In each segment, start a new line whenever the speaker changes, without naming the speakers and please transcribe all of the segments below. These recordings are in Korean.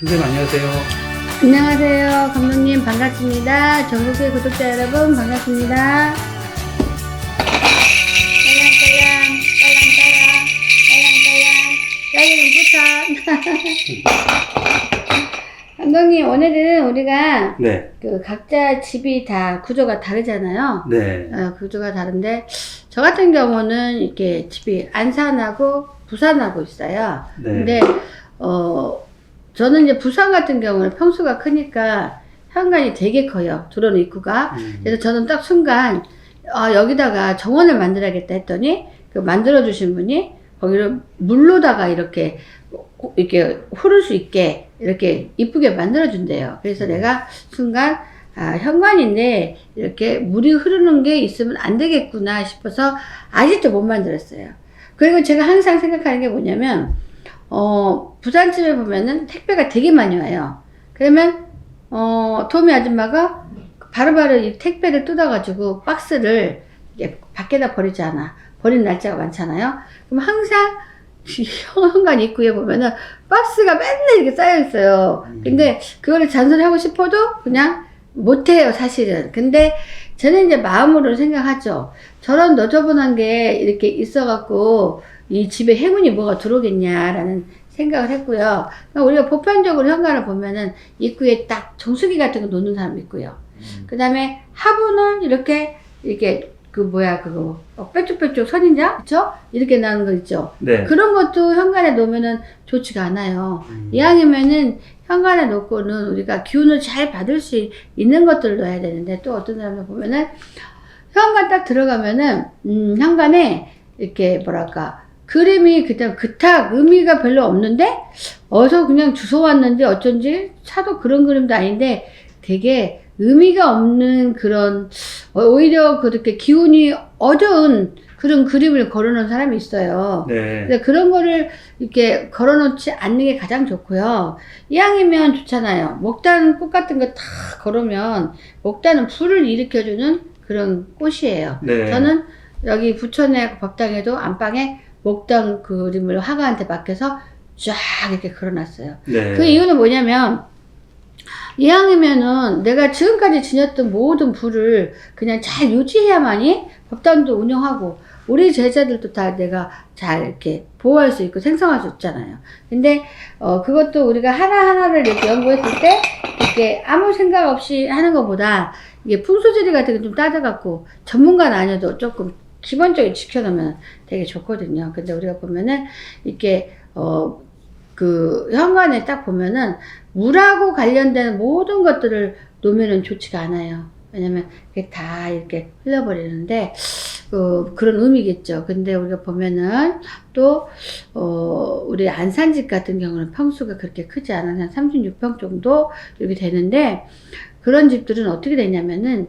선생님 안녕하세요.
안녕하세요. 감독님 반갑습니다. 전국의 구독자 여러분 반갑습니다. 딸랑딸랑 감독님 오늘은 우리가
네.
각자 집이 다 구조가 다르잖아요.
네.
구조가 다른데 저 같은 경우는 이렇게 집이 안산하고 부산하고 있어요.
네.
근데 저는 이제 부산 같은 경우는 평수가 크니까 현관이 되게 커요. 들어오는 입구가. 그래서 저는 딱 순간 여기다가 정원을 만들어야겠다 했더니 그 만들어주신 분이 거기를 물로다가 이렇게 흐를 수 있게 이렇게 이쁘게 만들어준대요. 그래서 내가 순간 현관인데 이렇게 물이 흐르는 게 있으면 안 되겠구나 싶어서 아직도 못 만들었어요. 그리고 제가 항상 생각하는 게 뭐냐면 부산집에 보면은 택배가 되게 많이 와요. 그러면 도미 아줌마가 바로바로 이 택배를 뜯어가지고 박스를 이게 밖에다 버리지 않아. 버리는 날짜가 많잖아요. 그럼 항상 현관 입구에 보면은 박스가 맨날 이렇게 쌓여 있어요. 근데 그거를 잔소리하고 싶어도 그냥 못해요, 사실은. 근데 저는 이제 마음으로 생각하죠. 저런 너저분한 게 이렇게 있어갖고 이 집에 행운이 뭐가 들어오겠냐라는 생각을 했고요. 우리가 보편적으로 현관을 보면은 입구에 딱 정수기 같은 거 놓는 사람 있고요. 그 다음에 화분을 이렇게 그거 뾰족뾰족 선인장 그쵸? 이렇게 나는 거 있죠.
네.
그런 것도 현관에 놓으면은 좋지가 않아요. 이왕이면은 현관에 놓고는 우리가 기운을 잘 받을 수 있는 것들을 넣어야 되는데, 또 어떤 사람들 보면은 현관 딱 들어가면은 현관에 이렇게 뭐랄까 그림이 그닥 의미가 별로 없는데 어서 그냥 주워 왔는데 어쩐지 차도 그런 그림도 아닌데 되게 의미가 없는 그런, 오히려 그렇게 기운이 어두운 그런 그림을 걸어놓은 사람이 있어요.
네.
근데 그런 거를 이렇게 걸어놓지 않는 게 가장 좋고요. 이왕이면 좋잖아요. 목단 꽃 같은 거 다 걸으면 목단은 불을 일으켜주는 그런 꽃이에요.
네.
저는 여기 부천의 법당에도 안방에 목단 그림을 화가한테 맡겨서 쫙 이렇게 걸어놨어요.
네.
그 이유는 뭐냐면, 이왕이면은 내가 지금까지 지녔던 모든 불을 그냥 잘 유지해야만이 법당도 운영하고 우리 제자들도 다 내가 잘 이렇게 보호할 수 있고 생성할 수 있잖아요. 근데 그것도 우리가 하나하나를 이렇게 연구했을 때 이렇게 아무 생각 없이 하는 것보다 이게 풍수지리 같은 게 좀 따져갖고 전문가는 아니어도 조금 기본적으로 지켜놓으면 되게 좋거든요. 근데 우리가 보면은 이렇게 그 현관에 딱 보면은 물하고 관련된 모든 것들을 놓으면은 좋지가 않아요. 왜냐면 그게 다 이렇게 흘려버리는데 그런 의미겠죠. 근데 우리가 보면은 또 우리 안산집 같은 경우는 평수가 그렇게 크지 않아서 한 36평 정도 이렇게 되는데, 그런 집들은 어떻게 되냐면은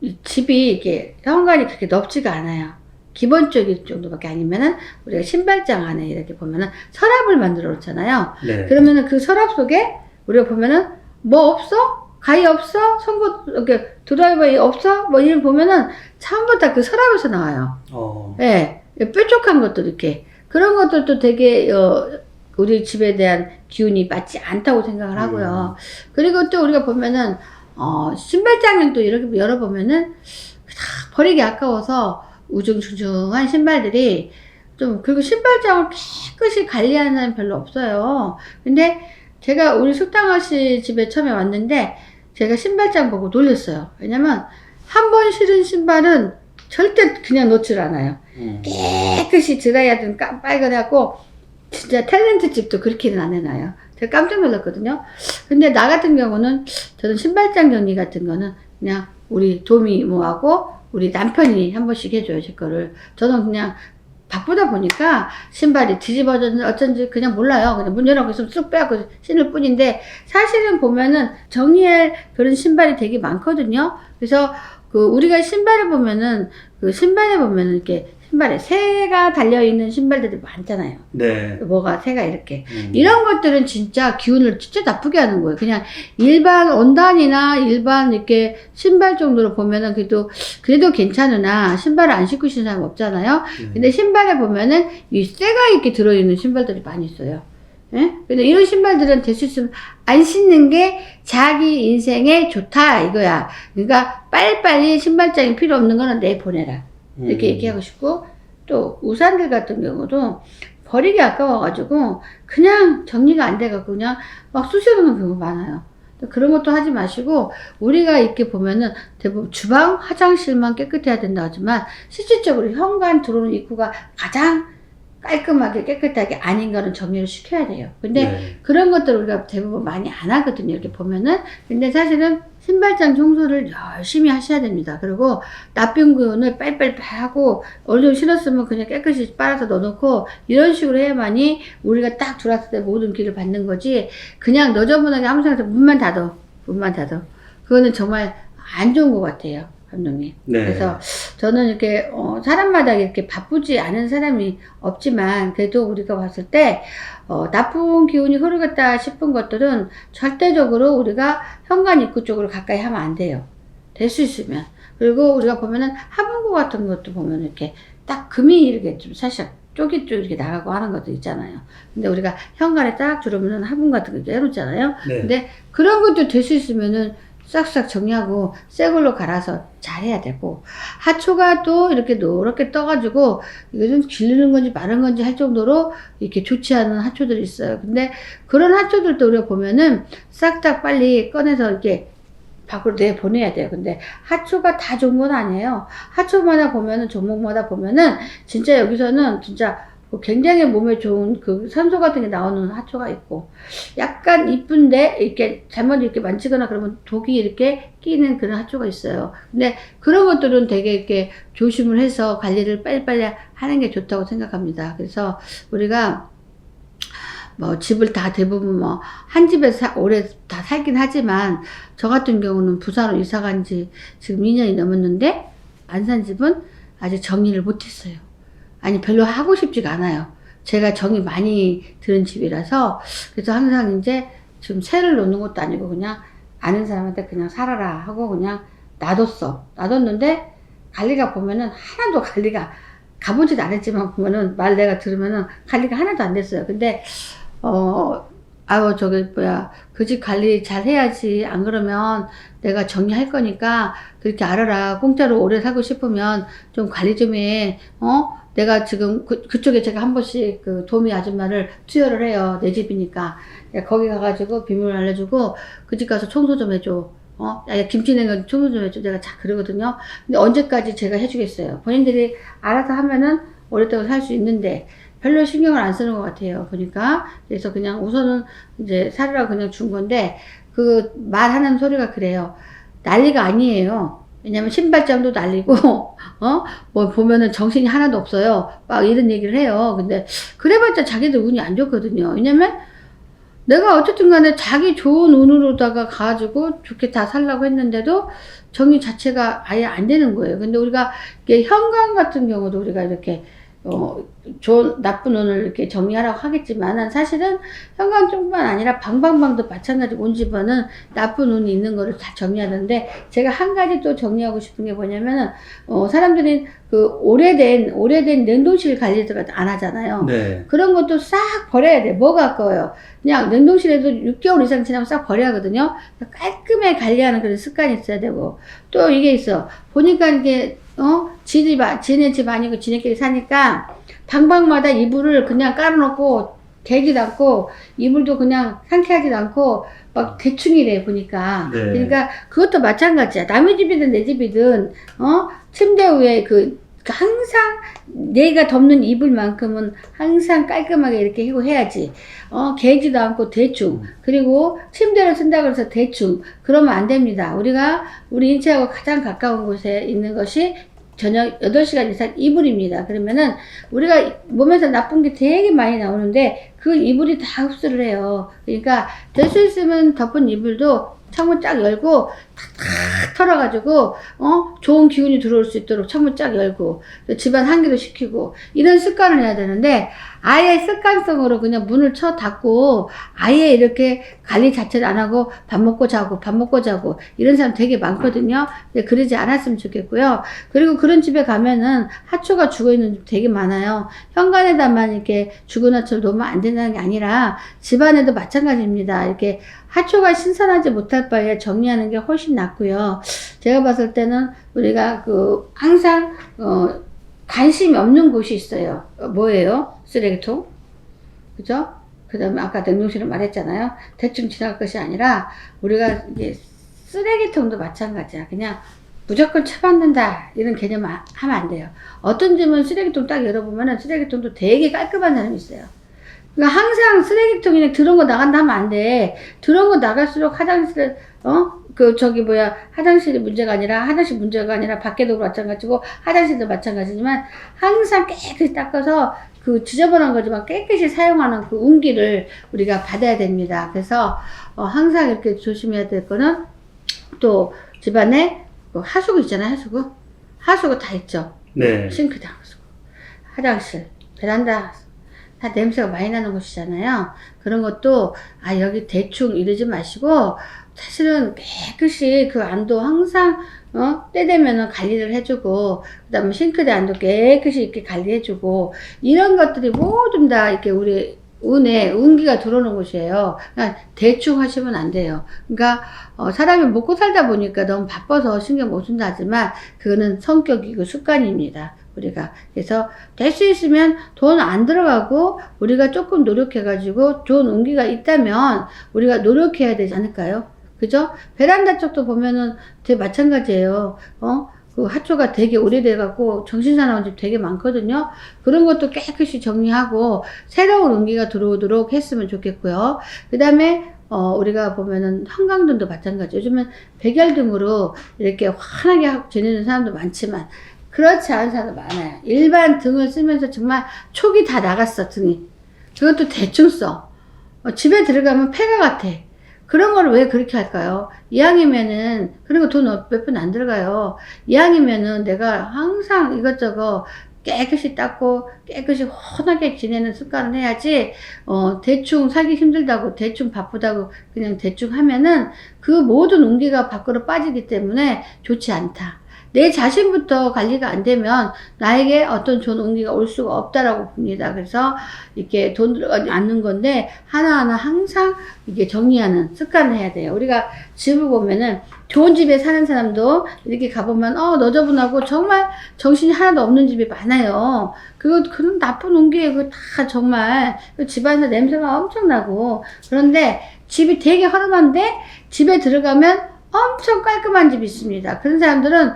이 집이 이게 현관이 그렇게 넓지가 않아요. 기본적인 정도밖에 아니면은 우리가 신발장 안에 이렇게 보면은 서랍을 만들어 놓잖아요.
네.
그러면은 그 서랍 속에 우리가 보면은 뭐 없어? 가위 없어? 송곳 이렇게 드라이버 없어? 뭐 이런 보면은 전부 다 그 서랍에서 나와요. 예, 뾰족한 것들 이렇게 그런 것들도 되게 우리 집에 대한 기운이 맞지 않다고 생각을 하고요. 그리고 또 우리가 보면은 신발장을 또 이렇게 열어보면은 다 버리기 아까워서 우중충중한 신발들이 좀, 그리고 신발장을 깨끗이 관리하는 사람이 별로 없어요. 근데 제가 우리 숙당아씨 집에 처음에 왔는데 제가 신발장 보고 놀랐어요. 왜냐면 한 번 신은 신발은 절대 그냥 놓질 않아요. 깨끗이 드라이하든 빨간하고 진짜 탤런트 집도 그렇게는 안 해놔요. 제가 깜짝 놀랐거든요. 근데 나 같은 경우는 저는 신발장 정리 같은 거는 그냥 우리 도미 이모하고 우리 남편이 한 번씩 해줘요, 제 거를. 저는 그냥 바쁘다 보니까 신발이 뒤집어졌는지 어쩐지 그냥 몰라요. 그냥 문 열어놓고 있으면 쑥 빼갖고 신을 뿐인데, 사실은 보면은 정리할 그런 신발이 되게 많거든요. 그래서 우리가 신발을 보면은 신발에 보면은 이렇게 신발에 새가 달려있는 신발들이 많잖아요.
네.
뭐가 새가 이렇게. 이런 것들은 진짜 기운을 진짜 나쁘게 하는 거예요. 그냥 일반 원단이나 일반 이렇게 신발 정도로 보면은 그래도 괜찮으나 신발을 안 신고 신는 사람 없잖아요. 근데 신발에 보면은 이 새가 이렇게 들어있는 신발들이 많이 있어요. 예? 근데 이런 신발들은 될 수 있으면 안 신는 게 자기 인생에 좋다 이거야. 그러니까 빨리빨리 신발장이 필요 없는 거는 내보내라. 이렇게 얘기하고 싶고, 또 우산들 같은 경우도 버리기 아까워가지고 그냥 정리가 안 돼갖고 그냥 막 쑤셔놓는 경우가 많아요. 그런 것도 하지 마시고, 우리가 이렇게 보면은 대부분 주방, 화장실만 깨끗해야 된다 하지만 실질적으로 현관 들어오는 입구가 가장 깔끔하게 깨끗하게 아닌 거는 정리를 시켜야 돼요. 근데 네. 그런 것들을 우리가 대부분 많이 안 하거든요. 이렇게 보면은. 근데 사실은 신발장 청소를 열심히 하셔야 됩니다. 그리고 나쁜 기운을 빨리빨리 하고, 어느 정도 신었으면 그냥 깨끗이 빨아서 넣어놓고, 이런 식으로 해야만이 우리가 딱 들어왔을 때 모든 길을 받는 거지, 그냥 너저분하게 아무 생각 없이 문만 닫어. 그거는 정말 안 좋은 것 같아요, 감독님. 네. 그래서 저는 이렇게 사람마다 이렇게 바쁘지 않은 사람이 없지만, 그래도 우리가 봤을 때 나쁜 기운이 흐르겠다 싶은 것들은 절대적으로 우리가 현관 입구 쪽으로 가까이 하면 안 돼요. 될 수 있으면. 그리고 우리가 보면은 하분구 같은 것도 보면 이렇게 딱 금이 이렇게 좀 사실 쪼깃 이렇게 나가고 하는 것도 있잖아요. 근데 우리가 현관에 딱 들어오면 하분 같은 거 해놓잖아요. 네. 근데 그런 것도 될 수 있으면은 싹싹 정리하고 새 걸로 갈아서 잘 해야 되고, 하초가 또 이렇게 노랗게 떠가지고 이것은 기르는 건지 마른 건지 할 정도로 이렇게 좋지 않은 하초들이 있어요. 근데 그런 하초들도 우리가 보면은 싹 다 빨리 꺼내서 이렇게 밖으로 내보내야 돼요. 근데 하초가 다 좋은 건 아니에요. 하초마다 보면은, 종목마다 보면은 진짜 여기서는 진짜 굉장히 몸에 좋은 그 산소 같은 게 나오는 하초가 있고, 약간 이쁜데 이렇게 잘못 이렇게 만지거나 그러면 독이 이렇게 끼는 그런 하초가 있어요. 근데 그런 것들은 되게 이렇게 조심을 해서 관리를 빨리빨리 하는 게 좋다고 생각합니다. 그래서 우리가 뭐 집을 다 대부분 뭐 한 집에서 오래 다 살긴 하지만, 저 같은 경우는 부산으로 이사 간 지 지금 2년이 넘었는데 안 산 집은 아직 정리를 못했어요. 아니, 별로 하고 싶지가 않아요. 제가 정이 많이 드는 집이라서. 그래서 항상 이제 지금 새를 놓는 것도 아니고 그냥 아는 사람한테 그냥 살아라 하고 그냥 놔뒀는데, 관리가 보면은 하나도 관리가, 가보지도 않았지만 보면은 말 내가 들으면은 관리가 하나도 안 됐어요. 근데 그 집 관리 잘 해야지. 안 그러면 내가 정리할 거니까 그렇게 알아라. 공짜로 오래 살고 싶으면 좀 관리 좀 해. 내가 지금 그쪽에 제가 한 번씩 그 도미 아줌마를 투여를 해요. 내 집이니까. 거기 가가지고 비밀을 알려주고, 그 집 가서 청소 좀 해줘. 야, 김치 냉면 청소 좀 해줘. 내가 자 그러거든요. 근데 언제까지 제가 해주겠어요. 본인들이 알아서 하면은 오랫동안 살 수 있는데 별로 신경을 안 쓰는 것 같아요, 보니까. 그래서 그냥 우선은 이제 살으라고 그냥 준 건데, 그 말하는 소리가 그래요. 난리가 아니에요. 왜냐면 신발장도 날리고, 뭐 보면은 정신이 하나도 없어요. 막 이런 얘기를 해요. 근데 그래봤자 자기들 운이 안 좋거든요. 왜냐면 내가 어쨌든 간에 자기 좋은 운으로다가 가가지고 좋게 다 살라고 했는데도 정리 자체가 아예 안 되는 거예요. 근데 우리가 이게 현관 같은 경우도 우리가 이렇게 좋은, 나쁜 운을 이렇게 정리하라고 하겠지만, 사실은 현관뿐만 아니라 방방방도 마찬가지고, 온 집안은 나쁜 운이 있는 거를 다 정리하는데, 제가 한 가지 또 정리하고 싶은 게 뭐냐면은, 사람들이 그 오래된 냉동실 관리를 안 하잖아요. 네. 그런 것도 싹 버려야 돼. 뭐가 아까워요? 그냥 냉동실에도 6개월 이상 지나면 싹 버려야 하거든요. 깔끔하게 관리하는 그런 습관이 있어야 되고, 또 이게 있어. 보니까 이게, 지네 집 아니고 지네끼리 사니까 방방마다 이불을 그냥 깔아놓고 개지도 않고, 이불도 그냥 상쾌하지도 않고 막 대충이래 보니까. 네. 그러니까 그것도 마찬가지야. 남의 집이든 내 집이든 침대 위에 항상 내가 덮는 이불만큼은 항상 깔끔하게 이렇게 하고 해야지. 개지도 않고 대충. 그리고 침대를 쓴다고 해서 대충. 그러면 안 됩니다. 우리 인체하고 가장 가까운 곳에 있는 것이 저녁 8시간 이상 이불입니다. 그러면은 우리가 몸에서 나쁜 게 되게 많이 나오는데 그 이불이 다 흡수를 해요. 그러니까 될 수 있으면 덮은 이불도 창문 쫙 열고 탁탁 털어가지고 좋은 기운이 들어올 수 있도록 창문 쫙 열고 집안 환기도 시키고 이런 습관을 해야 되는데, 아예 습관성으로 그냥 문을 쳐 닫고 아예 이렇게 관리 자체를 안 하고 밥 먹고 자고 이런 사람 되게 많거든요. 근데 그러지 않았으면 좋겠고요. 그리고 그런 집에 가면은 하초가 죽어있는 집 되게 많아요. 현관에다만 이렇게 죽은 하초를 놓으면 안 된다는 게 아니라 집안에도 마찬가지입니다. 이렇게 하초가 신선하지 못할 바에 정리하는 게 훨씬 낫고요. 제가 봤을 때는 우리가 항상 관심이 없는 곳이 있어요. 뭐예요? 쓰레기통. 그죠? 그 다음에 아까 냉동실을 말했잖아요. 대충 지나갈 것이 아니라 우리가 이게 쓰레기통도 마찬가지야. 그냥 무조건 처받는다 이런 개념 하면 안 돼요. 어떤 집은 쓰레기통 딱 열어보면은 쓰레기통도 되게 깔끔한 사람이 있어요. 그러니까 항상 쓰레기통에 들어온 거 나간다 하면 안 돼. 들어온 거 나갈수록 화장실을 화장실이 문제가 아니라, 화장실 문제가 아니라, 밖에도 마찬가지고, 화장실도 마찬가지지만, 항상 깨끗이 닦아서, 지저분한 거지만 깨끗이 사용하는 그 운기를 우리가 받아야 됩니다. 그래서, 항상 이렇게 조심해야 될 거는, 또, 집안에, 하수구 있잖아요, 하수구. 하수구 다 있죠.
네.
싱크대 하수구. 화장실, 베란다, 다 냄새가 많이 나는 곳이잖아요. 그런 것도, 여기 대충 이러지 마시고, 사실은 깨끗이 그 안도 항상 때 되면은 관리를 해주고 그다음에 싱크대 안도 깨끗이 이렇게 관리해주고 이런 것들이 모두 다 이렇게 우리 운기가 들어오는 곳이에요. 그러니까 대충 하시면 안 돼요. 그러니까 사람이 먹고 살다 보니까 너무 바빠서 신경 못 쓴다 하지만 그거는 성격이고 습관입니다. 우리가 그래서 될 수 있으면 돈 안 들어가고 우리가 조금 노력해가지고 좋은 운기가 있다면 우리가 노력해야 되지 않을까요? 그죠? 베란다 쪽도 보면은 되게 마찬가지예요. 그 하초가 되게 오래돼갖고 정신사나운 집 되게 많거든요. 그런 것도 깨끗이 정리하고 새로운 운기가 들어오도록 했으면 좋겠고요. 그 다음에 우리가 보면은 형광등도 마찬가지. 요즘은 백열등으로 이렇게 환하게 지내는 사람도 많지만 그렇지 않은 사람도 많아요. 일반 등을 쓰면서 정말 촉이 다 나갔어, 등이. 그것도 대충 써. 집에 들어가면 폐가 같아. 그런 거를 왜 그렇게 할까요? 이왕이면은, 그리고 돈 몇 푼 안 들어가요. 이왕이면은 내가 항상 이것저것 깨끗이 닦고 깨끗이 훤하게 지내는 습관을 해야지, 대충 살기 힘들다고, 대충 바쁘다고 그냥 대충 하면은 그 모든 운기가 밖으로 빠지기 때문에 좋지 않다. 내 자신부터 관리가 안 되면 나에게 어떤 좋은 운기가 올 수가 없다라고 봅니다. 그래서 이렇게 돈 들어가지 않는 건데 하나하나 항상 이게 정리하는 습관을 해야 돼요. 우리가 집을 보면은 좋은 집에 사는 사람도 이렇게 가보면 너저분하고 정말 정신이 하나도 없는 집이 많아요. 그런 나쁜 운기에 다 정말 집안에서 냄새가 엄청 나고 그런데 집이 되게 허름한데 집에 들어가면 엄청 깔끔한 집이 있습니다. 그런 사람들은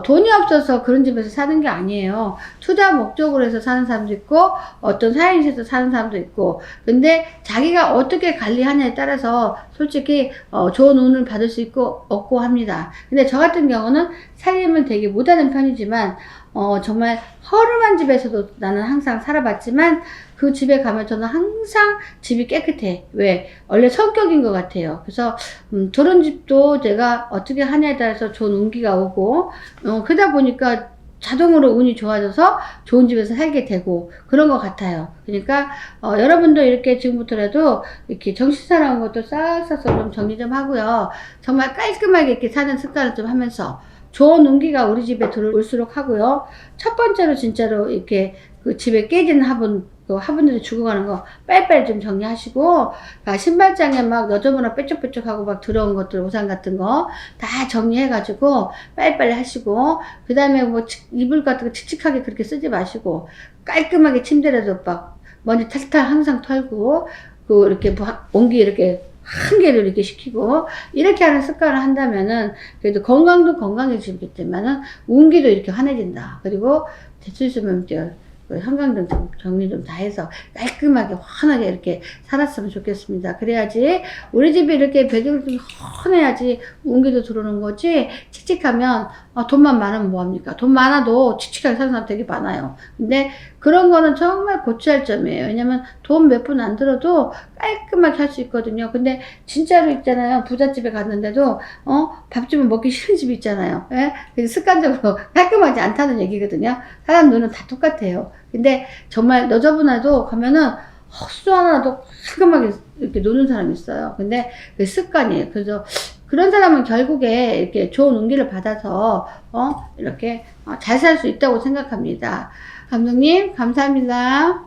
돈이 없어서 그런 집에서 사는 게 아니에요. 투자 목적으로 해서 사는 사람도 있고 어떤 사연에서 사는 사람도 있고 근데 자기가 어떻게 관리하냐에 따라서 솔직히 좋은 운을 받을 수 있고 없고 합니다. 근데 저 같은 경우는 살림을 되게 못하는 편이지만 정말 허름한 집에서도 나는 항상 살아봤지만 그 집에 가면 저는 항상 집이 깨끗해. 왜? 원래 성격인 것 같아요. 그래서 저런 집도 제가 어떻게 하냐에 따라서 좋은 운기가 오고 그러다 보니까 자동으로 운이 좋아져서 좋은 집에서 살게 되고 그런 것 같아요. 그러니까 여러분도 이렇게 지금부터라도 이렇게 정신 사나운 것도 싹싹 좀 정리 좀 하고요. 정말 깔끔하게 이렇게 사는 습관을 좀 하면서 좋은 운기가 우리 집에 들어올수록 하고요. 첫 번째로 진짜로 이렇게 그 집에 깨지는 화분들이 죽어가는 거 빨리빨리 좀 정리하시고 신발장에 막 너저분하 뾰족뾰족하고 막 들어온 것들 우산 같은 거 다 정리해가지고 빨리빨리 하시고 그 다음에 뭐 이불 같은 거 칙칙하게 그렇게 쓰지 마시고 깔끔하게 침대라도 막 먼지 탈탈 항상 털고 이렇게 온기 이렇게 한 개를 이렇게 시키고 이렇게 하는 습관을 한다면은 그래도 건강도 건강해지겠지만은 운기도 이렇게 환해진다. 그리고 될 수 있으면 형광등 정리 좀 다 해서 깔끔하게 환하게 이렇게 살았으면 좋겠습니다. 그래야지 우리 집이 이렇게 배경이 좀 환해야지 운기도 들어오는 거지 칙칙하면 돈만 많으면 뭐합니까? 돈 많아도 칙칙하게 사는 사람 되게 많아요. 근데 그런 거는 정말 고쳐야 할 점이에요. 왜냐면 돈 몇 푼 안 들어도 깔끔하게 할 수 있거든요. 근데 진짜로 있잖아요. 부잣집에 갔는데도 밥집은 먹기 싫은 집이 있잖아요. 예? 그래서 습관적으로 깔끔하지 않다는 얘기거든요. 사람 눈은 다 똑같아요. 근데 정말 너저분해도 가면은 헛수 하나라도 깔끔하게 이렇게 노는 사람이 있어요. 근데 그 습관이에요. 그래서 그런 사람은 결국에 이렇게 좋은 운기를 받아서 이렇게 잘 살 수 있다고 생각합니다. 감독님 감사합니다.